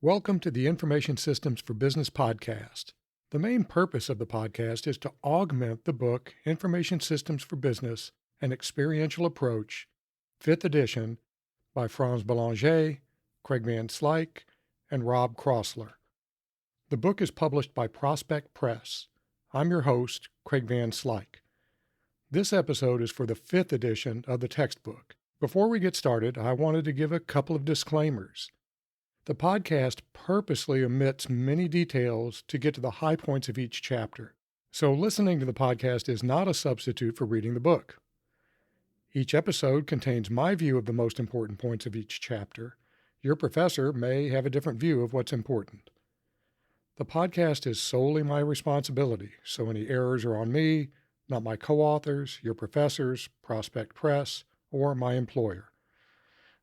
Welcome to the Information Systems for Business podcast. The main purpose of the podcast is to augment the book Information Systems for Business, An Experiential Approach, 5th edition, by Franz Belanger, Craig Van Slyke, and Rob Crossler. The book is published by Prospect Press. I'm your host, Craig Van Slyke. This episode is for the 5th edition of the textbook. Before we get started, I wanted to give a couple of disclaimers. The podcast purposely omits many details to get to the high points of each chapter, so listening to the podcast is not a substitute for reading the book. Each episode contains my view of the most important points of each chapter. Your professor may have a different view of what's important. The podcast is solely my responsibility, so any errors are on me, not my co-authors, your professors, Prospect Press, or my employer.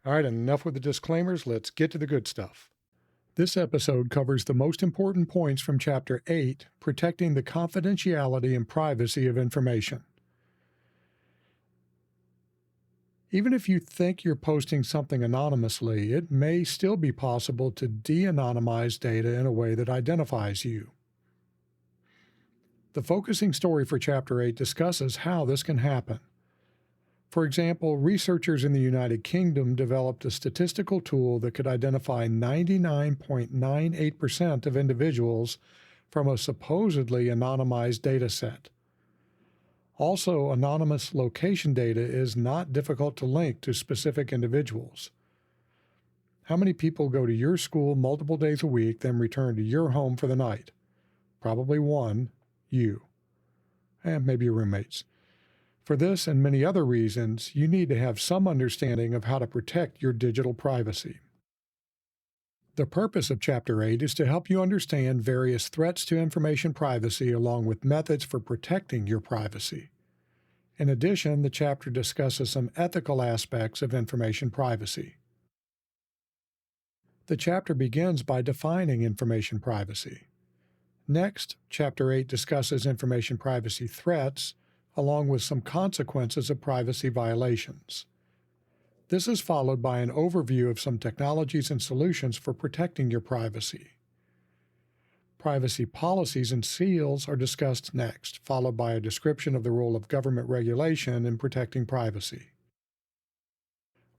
All right, enough with the disclaimers. Let's get to the good stuff. This episode covers the most important points from Chapter 8, Protecting the Confidentiality and Privacy of Information. Even if you think you're posting something anonymously, it may still be possible to de-anonymize data in a way that identifies you. The focusing story for Chapter 8 discusses how this can happen. For example, researchers in the United Kingdom developed a statistical tool that could identify 99.98% of individuals from a supposedly anonymized data set. Also, anonymous location data is not difficult to link to specific individuals. How many people go to your school multiple days a week, then return to your home for the night? Probably one, you. And maybe your roommates. For this and many other reasons, you need to have some understanding of how to protect your digital privacy. The purpose of Chapter 8 is to help you understand various threats to information privacy along with methods for protecting your privacy. In addition, the chapter discusses some ethical aspects of information privacy. The chapter begins by defining information privacy. Next, Chapter 8 discusses information privacy threats, along with some consequences of privacy violations. This is followed by an overview of some technologies and solutions for protecting your privacy. Privacy policies and seals are discussed next, followed by a description of the role of government regulation in protecting privacy.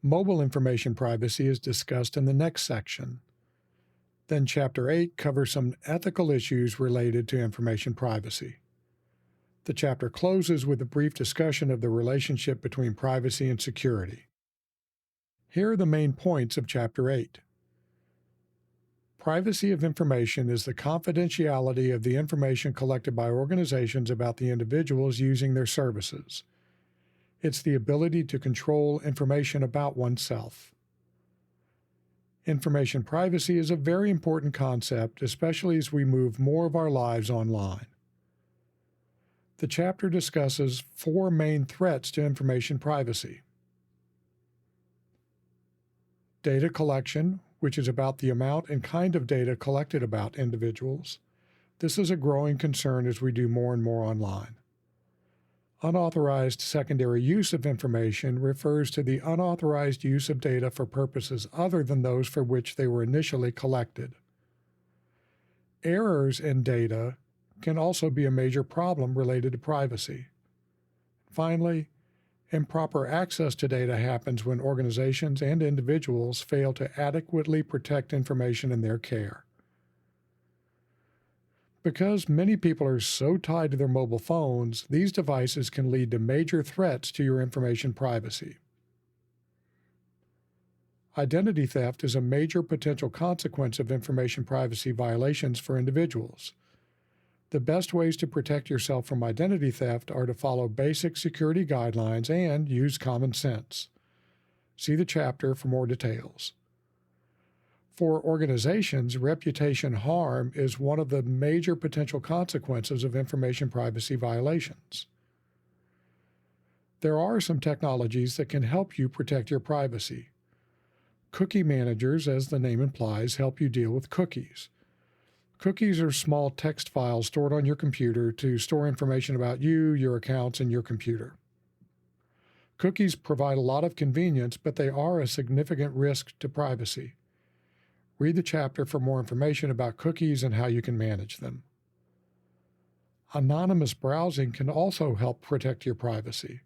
Mobile information privacy is discussed in the next section. Then Chapter 8 covers some ethical issues related to information privacy. The chapter closes with a brief discussion of the relationship between privacy and security. Here are the main points of Chapter 8. Privacy of information is the confidentiality of the information collected by organizations about the individuals using their services. It's the ability to control information about oneself. Information privacy is a very important concept, especially as we move more of our lives online. The chapter discusses 4 main threats to information privacy. Data collection, which is about the amount and kind of data collected about individuals. This is a growing concern as we do more and more online. Unauthorized secondary use of information refers to the unauthorized use of data for purposes other than those for which they were initially collected. Errors in data can also be a major problem related to privacy. Finally, improper access to data happens when organizations and individuals fail to adequately protect information in their care. Because many people are so tied to their mobile phones, these devices can lead to major threats to your information privacy. Identity theft is a major potential consequence of information privacy violations for individuals. The best ways to protect yourself from identity theft are to follow basic security guidelines and use common sense. See the chapter for more details. For organizations, reputation harm is one of the major potential consequences of information privacy violations. There are some technologies that can help you protect your privacy. Cookie managers, as the name implies, help you deal with cookies. Cookies are small text files stored on your computer to store information about you, your accounts, and your computer. Cookies provide a lot of convenience, but they are a significant risk to privacy. Read the chapter for more information about cookies and how you can manage them. Anonymous browsing can also help protect your privacy.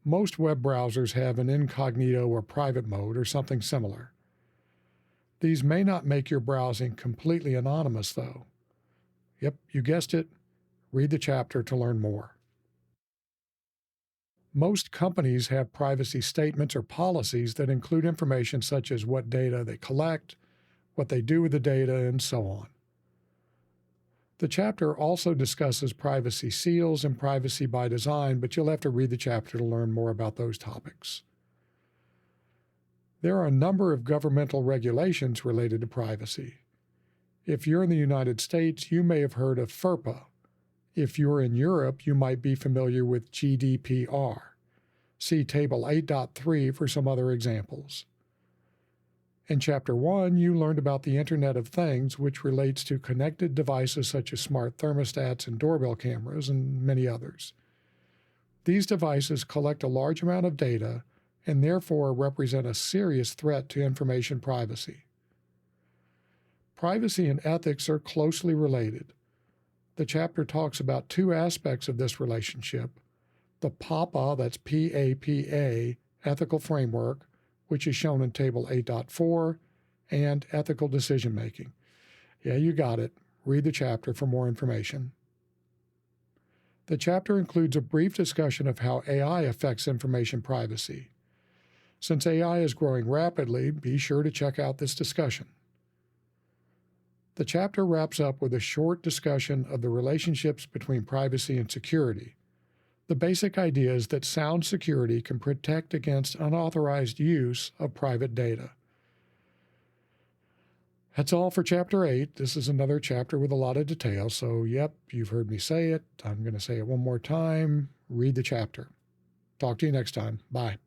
Most web browsers have an incognito or private mode or something similar. These may not make your browsing completely anonymous, though. Yep, you guessed it. Read the chapter to learn more. Most companies have privacy statements or policies that include information such as what data they collect, what they do with the data, and so on. The chapter also discusses privacy seals and privacy by design, but you'll have to read the chapter to learn more about those topics. There are a number of governmental regulations related to privacy. If you're in the United States, you may have heard of FERPA. If you're in Europe, you might be familiar with GDPR. See Table 8.3 for some other examples. In Chapter 1, you learned about the Internet of Things, which relates to connected devices such as smart thermostats and doorbell cameras, and many others. These devices collect a large amount of data and therefore represent a serious threat to information privacy. Privacy and ethics are closely related. The chapter talks about two aspects of this relationship: the PAPA, that's P-A-P-A, ethical framework, which is shown in Table 8.4, and ethical decision-making. Yeah, you got it. Read the chapter for more information. The chapter includes a brief discussion of how AI affects information privacy. Since AI is growing rapidly, be sure to check out this discussion. The chapter wraps up with a short discussion of the relationships between privacy and security. The basic idea is that sound security can protect against unauthorized use of private data. That's all for Chapter 8. This is another chapter with a lot of detail, so yep, you've heard me say it. I'm going to say it one more time. Read the chapter. Talk to you next time. Bye.